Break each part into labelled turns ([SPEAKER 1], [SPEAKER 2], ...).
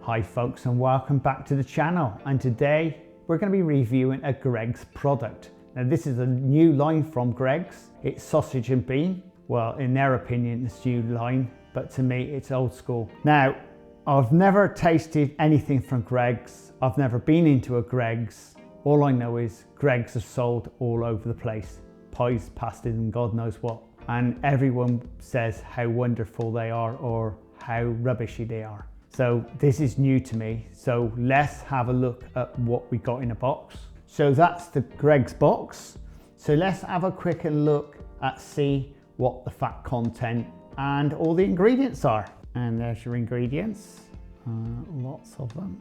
[SPEAKER 1] Hi folks, and welcome back to the channel, and today we're going to be reviewing a Greggs product. Now this is a new line from Greggs. It's sausage and bean. Well, in their opinion it's a new line, but to me it's old school. Now I've never tasted anything from Greggs. I've never been into a Greggs. All I know is Greggs are sold all over the place. Pies, pastas and God knows what. And everyone says how wonderful they are or how rubbishy they are. So this is new to me. So let's have a look at what we got in a box. So that's the Greggs box. So let's have a quick look at see what the fat content and all the ingredients are. And there's your ingredients, lots of them.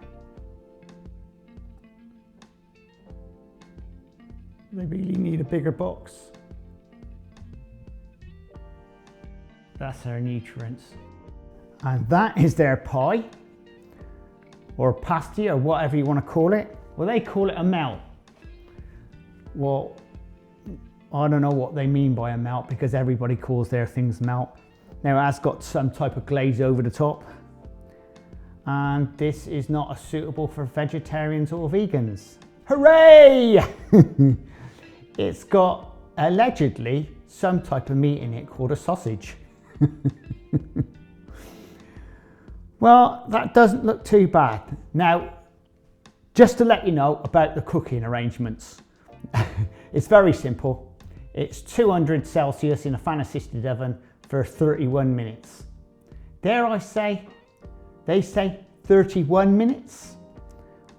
[SPEAKER 1] They really need a bigger box. That's our nutrients. And that is their pie, or pasty, or whatever you want to call it. Well, they call it a melt. Well, I don't know what they mean by a melt because everybody calls their things melt. Now it has got some type of glaze over the top. And this is not suitable for vegetarians or vegans. Hooray! It's got allegedly some type of meat in it called a sausage. Well, that doesn't look too bad. Now, just to let you know about the cooking arrangements. It's very simple. It's 200 Celsius in a fan assisted oven for 31 minutes. Dare I say, they say 31 minutes.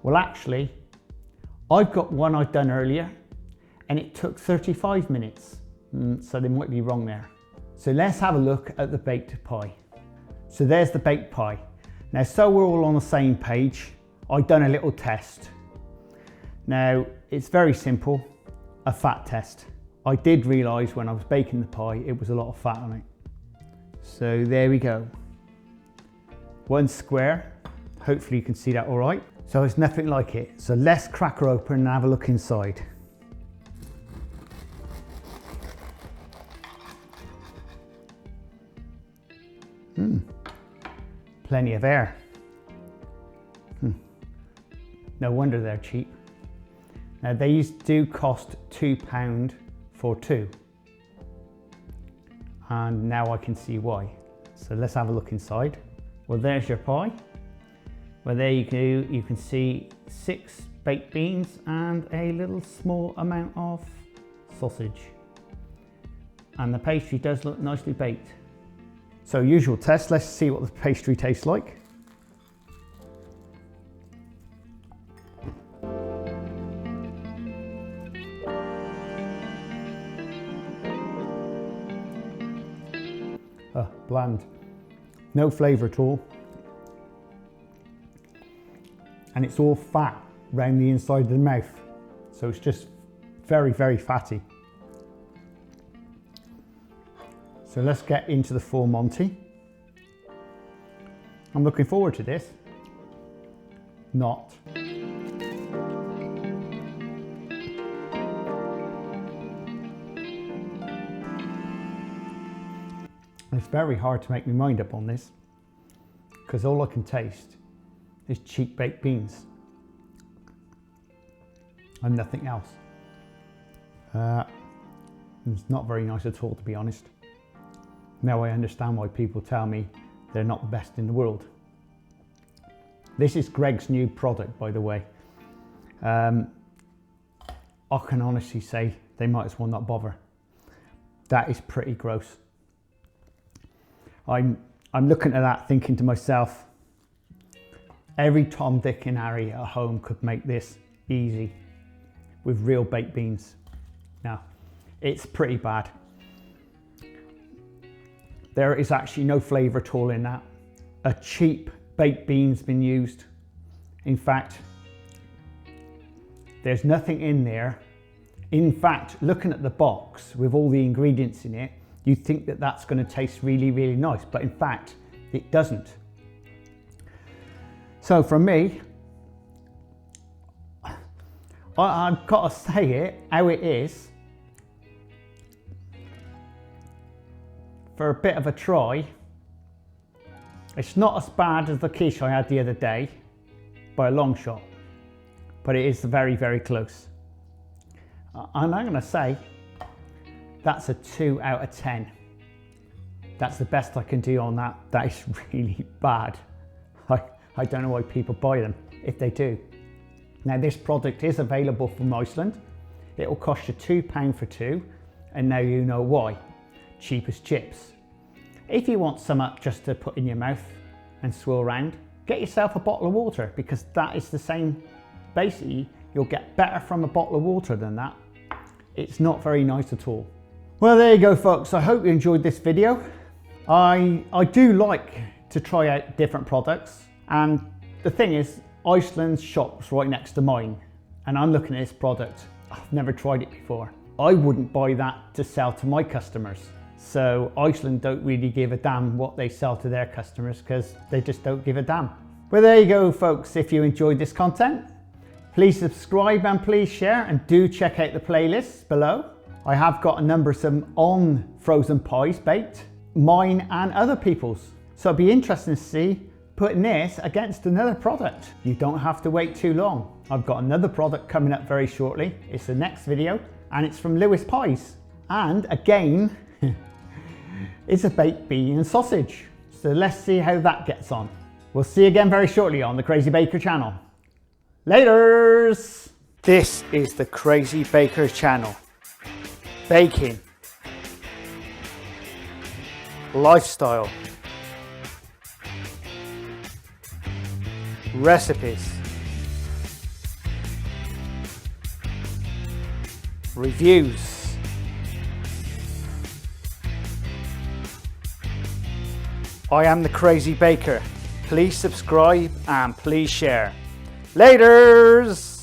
[SPEAKER 1] Well, actually, I've got one I've done earlier and it took 35 minutes. So they might be wrong there. So let's have a look at the baked pie. So there's the baked pie. Now, so we're all on the same page, I've done a little test. Now, it's very simple, a fat test. I did realise when I was baking the pie, it was a lot of fat on it. So there we go. One square, hopefully you can see that all right. So it's nothing like it. So let's crack her open and have a look inside. Plenty of air. No wonder they're cheap. Now these do cost £2 for two. And now I can see why. So let's have a look inside. Well, there's your pie. Well, there you go. You can see 6 baked beans and a little small amount of sausage. And the pastry does look nicely baked. So usual test, let's see what the pastry tastes like. Bland, no flavour at all. And it's all fat around the inside of the mouth. So it's just very, very fatty. So let's get into the full Monty. I'm looking forward to this. Not. It's very hard to make my mind up on this because all I can taste is cheap baked beans and nothing else. It's not very nice at all, to be honest. Now I understand why people tell me they're not the best in the world. This is Greggs' new product, by the way. I can honestly say they might as well not bother. That is pretty gross. I'm looking at that thinking to myself, every Tom, Dick and Harry at home could make this easy with real baked beans. Now, it's pretty bad. There is actually no flavour at all in that. A cheap baked bean's been used. In fact, there's nothing in there. In fact, looking at the box with all the ingredients in it, you'd think that that's going to taste really, really nice, but in fact, it doesn't. So for me, I've got to say it how it is. For a bit of a try, It's not as bad as the quiche I had the other day by a long shot, but it is very, very close. And I'm going to say that's a 2 out of 10. That's the best I can do on that. That is really bad. I don't know why people buy them, if they do. Now this product is available from Iceland. It will cost you £2 for 2, and now you know why. Cheap as chips. If you want some up just to put in your mouth and swirl around, get yourself a bottle of water, because that is the same. Basically, you'll get better from a bottle of water than that. It's not very nice at all. Well, there you go, folks. I hope you enjoyed this video. I do like to try out different products, and the thing is, Iceland's shop's right next to mine, and I'm looking at this product. I've never tried it before. I wouldn't buy that to sell to my customers. So Iceland don't really give a damn what they sell to their customers, because they just don't give a damn. Well, there you go, folks. If you enjoyed this content, please subscribe and please share, and do check out the playlists below. I have got a number of some on frozen pies baked, mine and other people's. So it'd be interesting to see putting this against another product. You don't have to wait too long. I've got another product coming up very shortly. It's the next video, and it's from Lewis Pies. And again, it's a baked bean and sausage. So let's see how that gets on. We'll see you again very shortly on the Crazy Baker channel. Laters! This is the Crazy Baker channel. Baking. Lifestyle. Recipes. Reviews. I am the Crazy Baker. Please subscribe and please share. Laters!